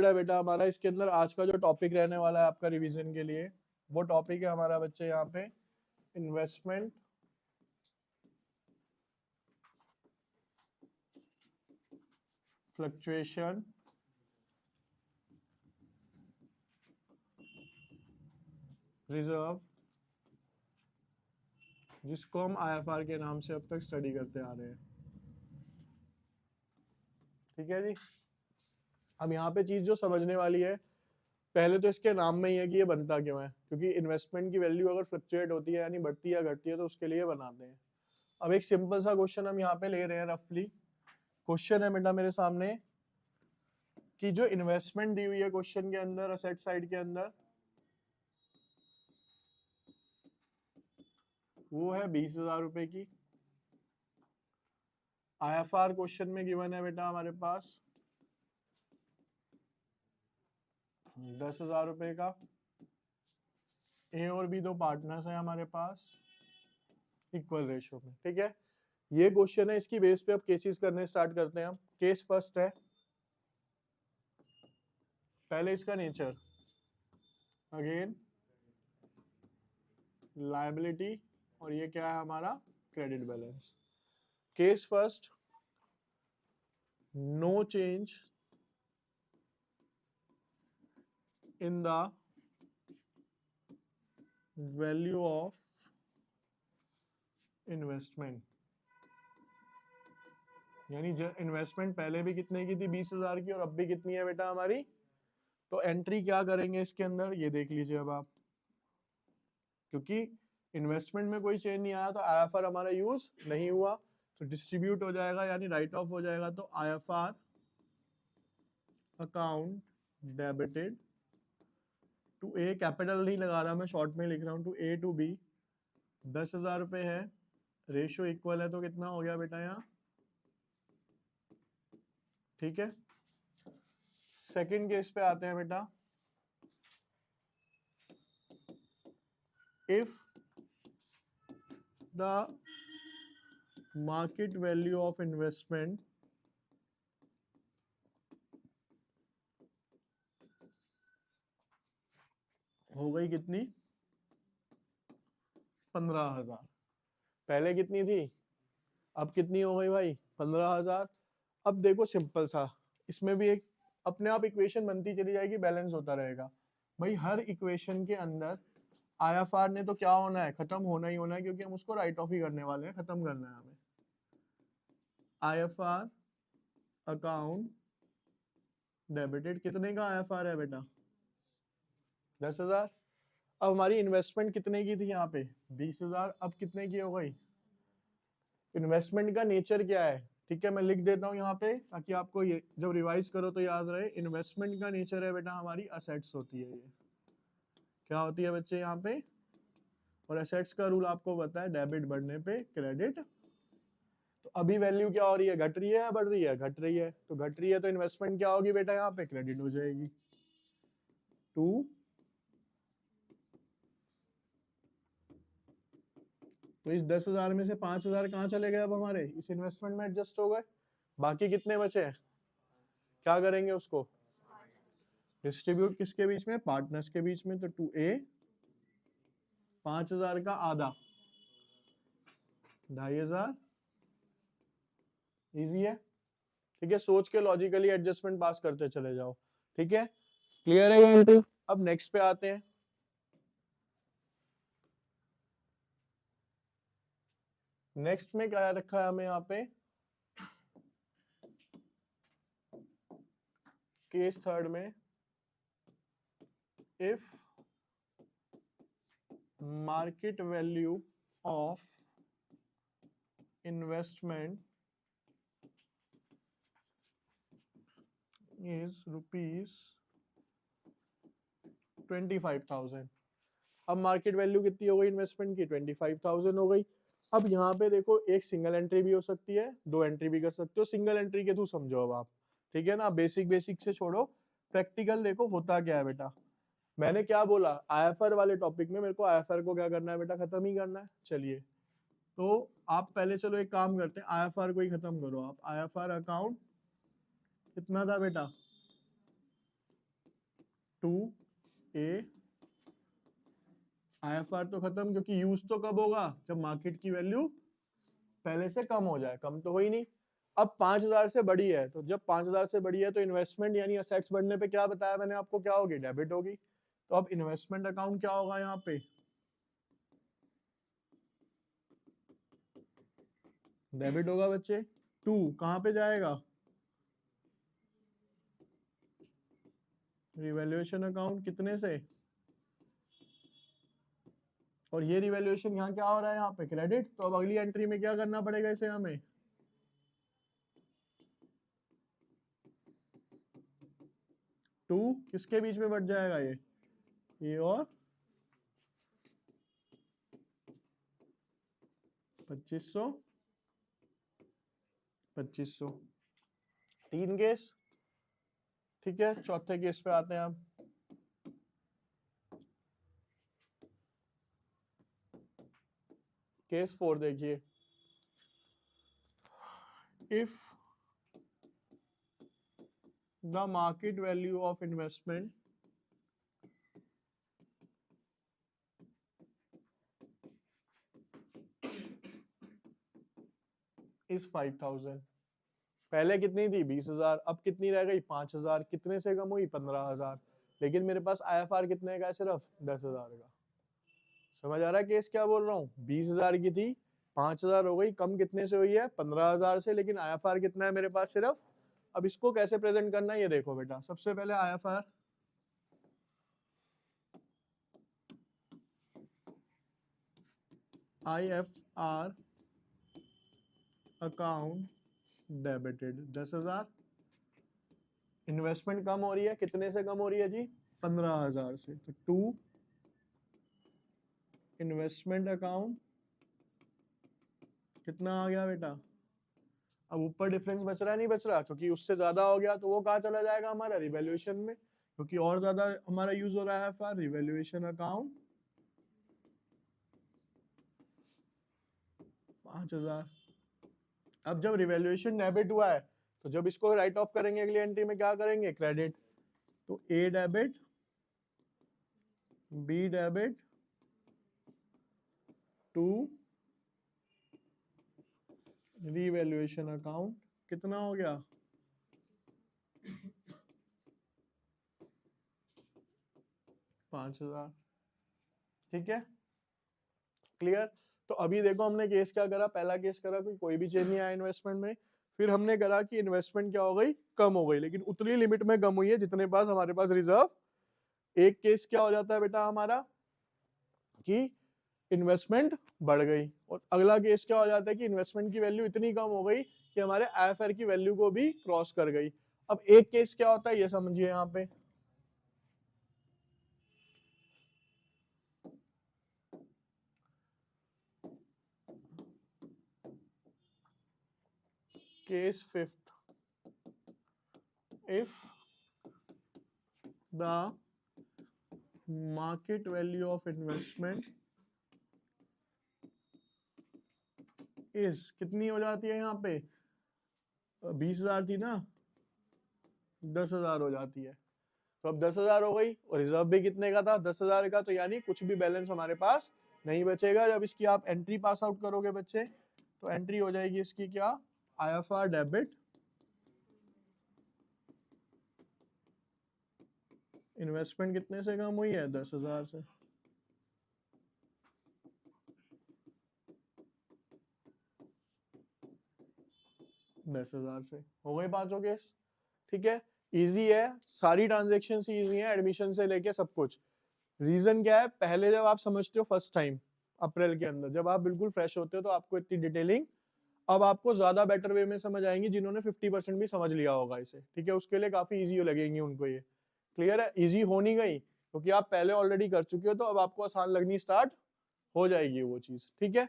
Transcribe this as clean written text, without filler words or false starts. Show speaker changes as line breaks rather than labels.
है बेटा हमारा इसके अंदर आज का जो टॉपिक रहने वाला है आपका रिवीजन के लिए, वो टॉपिक है हमारा बच्चे यहाँ पे इन्वेस्टमेंट फ्लक्चुएशन रिजर्व, जिसको हम आईएफआर के नाम से अब तक स्टडी करते आ रहे हैं। ठीक है जी। अब यहाँ पे चीज जो समझने वाली है, पहले तो इसके नाम में ही है कि ये बनता क्यों है, क्योंकि इन्वेस्टमेंट की वैल्यू अगर फ्लक्चुएट होती है यानी बढ़ती है या घटती है तो उसके लिए बनाते हैं। अब एक सिंपल सा क्वेश्चन हम यहाँ पे ले रहे हैं, रफली क्वेश्चन है बेटा मेरे सामने कि जो इन्वेस्टमेंट दी हुई है क्वेश्चन के अंदर असेट साइड के अंदर, वो है 20,000 रुपए की। आईएफआर क्वेश्चन में गिवन है बेटा हमारे पास 10,000 रुपए का। ए और बी दो पार्टनर्स हैं हमारे पास इक्वल रेशियो में। ठीक है, ये क्वेश्चन है, इसकी बेस पे अब केसेस करने स्टार्ट करते हैं हम। केस फर्स्ट है, पहले इसका नेचर, अगेन लायबिलिटी, और ये क्या है हमारा credit balance. Case first, no change in the value of investment, यानी इन्वेस्टमेंट पहले भी कितने की थी 20,000 की और अब भी कितनी है बेटा हमारी। तो एंट्री क्या करेंगे इसके अंदर ये देख लीजिए अब आप, क्योंकि इन्वेस्टमेंट में कोई चेंज नहीं आया तो आईएफआर हमारा यूज नहीं हुआ, तो डिस्ट्रीब्यूट हो जाएगा यानी राइट ऑफ हो जाएगा। तो IFR account debited to a, capital नहीं लगा रहा मैं, शॉर्ट में लिख रहा हूं, टू ए टू बी 10,000 रुपए है, रेशियो इक्वल है तो कितना हो गया बेटा यहाँ। ठीक है, सेकंड केस पे आते हैं बेटा। If the market value of investment हो गई कितनी 15,000, पहले कितनी थी अब कितनी हो गई भाई 15,000। अब देखो सिंपल सा, इसमें भी एक अपने आप इक्वेशन बनती चली जाएगी, बैलेंस होता रहेगा भाई। हर इक्वेशन के अंदर आईएफआर ने तो क्या होना है, खत्म होना ही होना है, क्योंकि हम उसको राइट ऑफ ही करने वाले हैं, खत्म करना है हमें। आईएफआर अकाउंट डेबिटेड, कितने का आईएफआर है बेटा 10,000। अब हमारी इन्वेस्टमेंट कितने की थी यहाँ पे 20,000, अब कितने की हो गई। इन्वेस्टमेंट का नेचर क्या है, ठीक है मैं लिख देता हूँ यहाँ पे ताकि आपको ये जब रिवाइज करो तो याद रहे। इन्वेस्टमेंट का नेचर है बेटा हमारी असेट्स होती है, ये क्या होती है बच्चे यहाँ पे, और एसेट्स का रूल आपको पता है, डेबिट बढ़ने पे क्रेडिट। तो अभी वैल्यू क्या हो रही है, घट रही है या बढ़ रही है, घट रही है, तो घट रही है तो इन्वेस्टमेंट क्या होगी बेटा यहाँ पे क्रेडिट हो जाएगी 2। तो इस 10,000 में से 5,000 कहाँ चले गए, अब हमारे इस इन्वेस्टमेंट में एडजस्ट हो गए, बाकी कितने बचे हैं, क्या करेंगे उसको डिस्ट्रीब्यूट किसके बीच में, पार्टनर्स के बीच में। तो 2A 5,000 का आधा 2,500, इजी है। ठीक है, सोच के लॉजिकली एडजस्टमेंट पास करते चले जाओ। ठीक है, क्लियर है। अब नेक्स्ट पे आते हैं। नेक्स्ट में क्या रखा है हमें यहाँ पे, केस थर्ड में, if market value of investment is ₹25,000। अब मार्केट वैल्यू कितनी हो गई इन्वेस्टमेंट की 25,000 हो गई। अब यहाँ पे देखो एक सिंगल एंट्री भी हो सकती है, दो एंट्री भी कर सकते हो, सिंगल एंट्री के थ्रू समझो अब आप। ठीक है ना, बेसिक बेसिक से छोड़ो, प्रैक्टिकल देखो होता क्या है बेटा। मैंने क्या बोला, आईएफआर वाले टॉपिक में मेरे को आईएफआर को क्या करना है बेटा, खत्म ही करना है। चलिए तो आप पहले चलो एक काम करते हैं, आईएफआर को ही खत्म करो आप। आईएफआर अकाउंट कितना था बेटा 2A IFR तो खत्म, क्योंकि यूज तो कब होगा, जब मार्केट की वैल्यू पहले से कम हो जाए। कम तो हो ही नहीं। अब 5000 से बड़ी है, तो जब 5000 से बड़ी है तो इन्वेस्टमेंट यानी असेट्स बढ़ने पे क्या बताया मैंने आपको, क्या होगी, डेबिट होगी। तो अब इन्वेस्टमेंट अकाउंट क्या होगा यहाँ पे, डेबिट होगा बच्चे। 2 कहां पे जाएगा, रिवैल्यूएशन अकाउंट, कितने से, और ये रिवैल्यूएशन यहाँ क्या हो रहा है, यहाँ पे क्रेडिट। तो अब अगली एंट्री में क्या करना पड़ेगा इसे हमें, टू किसके बीच में बढ़ जाएगा, ये और 2500 2500। 3 केस, ठीक है। चौथे केस पे आते हैं हम। केस 4 देखिए, if the market value of investment is 5000। पहले कितनी थी, 20000, अब कितनी रह गई, 5000। कितने से कम हुई, 15000। लेकिन मेरे पास IFR कितने का है, सिर्फ 10000 का। समझ आ रहा है केस क्या बोल रहा हूँ, 20000 की थी, 5000 हो गई, कम कितने से हुई है, 15000 से। लेकिन IFR कितना है मेरे पास, सिर्फ। अब इसको कैसे प्रेजेंट करना है, ये देखो बेटा। सबसे पहले IFR अकाउंट डेबिटेड 10000। इन्वेस्टमेंट कम हो रही है, कितने से कम हो रही है जी, 15000 से। तो 2 इन्वेस्टमेंट अकाउंट कितना आ गया बेटा। अब ऊपर डिफरेंस बच रहा है, नहीं बच रहा, क्योंकि उससे ज्यादा हो गया तो वो कहाँ चला जाएगा हमारा, रिवैल्यूएशन में, क्योंकि और ज्यादा हमारा यूज हो रहा है फॉर रिवैल्यूएशन अकाउंट 5000। अब जब रिवैल्यूएशन डेबिट हुआ है, तो जब इसको राइट ऑफ करेंगे अगली एंट्री में क्या करेंगे, क्रेडिट। तो A debit, B debit, 2 revaluation account कितना हो गया, 5000। ठीक है, क्लियर। तो अभी देखो हमने केस क्या करा, पहला केस करा कोई भी चेंज नहीं आया इन्वेस्टमेंट में। फिर हमने करा कि इन्वेस्टमेंट क्या हो गई, कम हो गई, लेकिन उतनी लिमिट में कम हुई है जितने पास हमारे पास रिजर्व। एक केस क्या हो जाता है बेटा हमारा, कि इन्वेस्टमेंट बढ़ गई, और अगला केस क्या हो जाता है कि इन्वेस्टमेंट की वैल्यू इतनी कम हो गई कि हमारे IFR की वैल्यू को भी क्रॉस कर गई। अब एक केस क्या होता है ये समझिए यहाँ पे, case 5th, if the market value of investment is, कितनी हो जाती है यहाँ पे, 20000 थी ना, 10000 हो जाती है। तो अब 10000 हो गई, और रिजर्व भी कितने का था, 10000 का। तो यानी कुछ भी बैलेंस हमारे पास नहीं बचेगा। जब इसकी आप एंट्री पास आउट करोगे बच्चे, तो एंट्री हो जाएगी इसकी क्या, IFR डेबिट, इन्वेस्टमेंट कितने से कम हुई है, 10000 से। दस हजार से हो गए पांचों केस। ठीक है, इजी है, सारी ट्रांजेक्शन इजी है, एडमिशन से लेके सब कुछ। रीजन क्या है, पहले जब आप समझते हो फर्स्ट टाइम अप्रैल के अंदर, जब आप बिल्कुल फ्रेश होते हो, तो आपको इतनी डिटेलिंग अब आपको ज्यादा बेटर वे में समझ आएंगी, जिन्होंने 50% भी समझ लिया होगा इसे। ठीक है, उसके लिए काफी इजी लगेंगी उनको ये। क्लियर है, इजी हो नहीं गई क्योंकि आप पहले ऑलरेडी कर चुके हो, तो अब आपको आसान लगनी स्टार्ट हो जाएगी वो चीज। ठीक है।